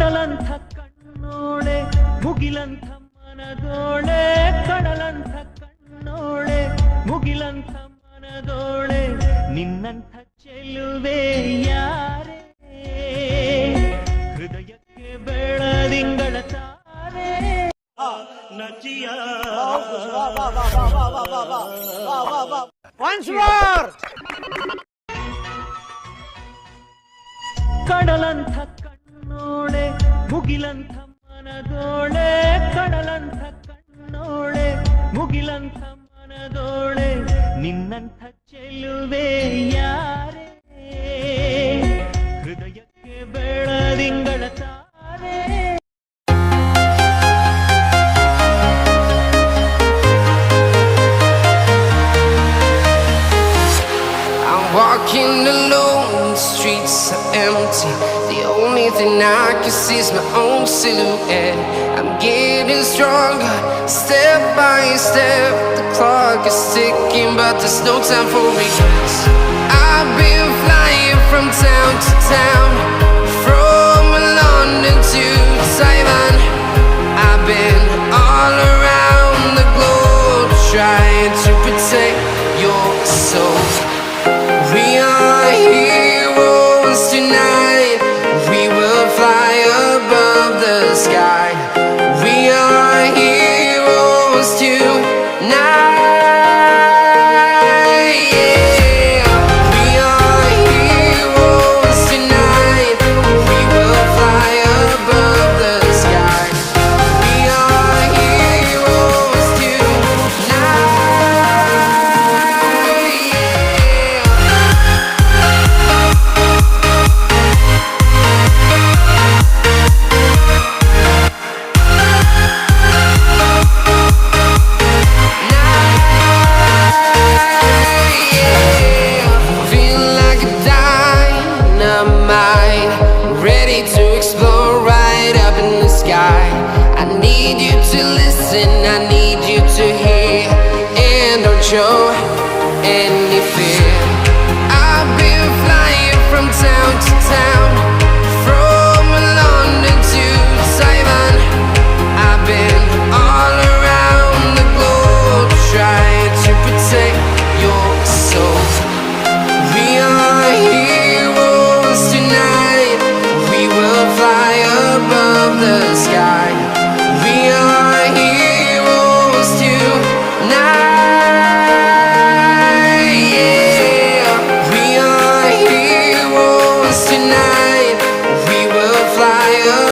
ಕಡಲಂಥ ಕಣ್ಣೋಳೆ ಮುಗಿಲಂಥ ಮನದೋಳೆ ಕಡಲಂಥ ಕಣ್ಣೋಳೆ ಮುಗಿಲಂಥ ಮನದೋಳೆ ನಿನ್ನಂಥ ಚೆಲುವೆ ಯಾರೇ ಹೃದಯಕ್ಕೆ ಬೆಳದಿಂಗಳ ತಾರೆ ನಚಿಯ ಕಡಲಂಥ ಕಣ್ಣೋಳೆ ಮುಗಿಲಂಥ ಮನದೋಳೆ ಕಡಲಂಥ ಕಣ್ಣೋಳೆ ಮುಗಿಲಂಥ ಮನದೋಳೆ ನಿನ್ನಂಥ ಚೆಲುವೆ ಯಾರೇ ಹೃದಯಕ್ಕೆ ಬೆಳದಿಂಗಳ ತಾರೆ Walking alone, the streets are empty. The only thing I can see is my own silhouette. I'm getting stronger, step by step. The clock is ticking, but there's no time for regrets. I've been flying from town to town, from London to Taiwan. I've been all around the globe, trying to protect your soul. We are heroes tonight. We will fly above the sky. We are heroes tonight. Yeah. We are heroes tonight. We will fly above the sky. We are heroes tonight. Feel like a dynamite, ready to explode right up in the sky. I need you to listen, I need you to hear, and don't show any fear. I've been flying from town to town.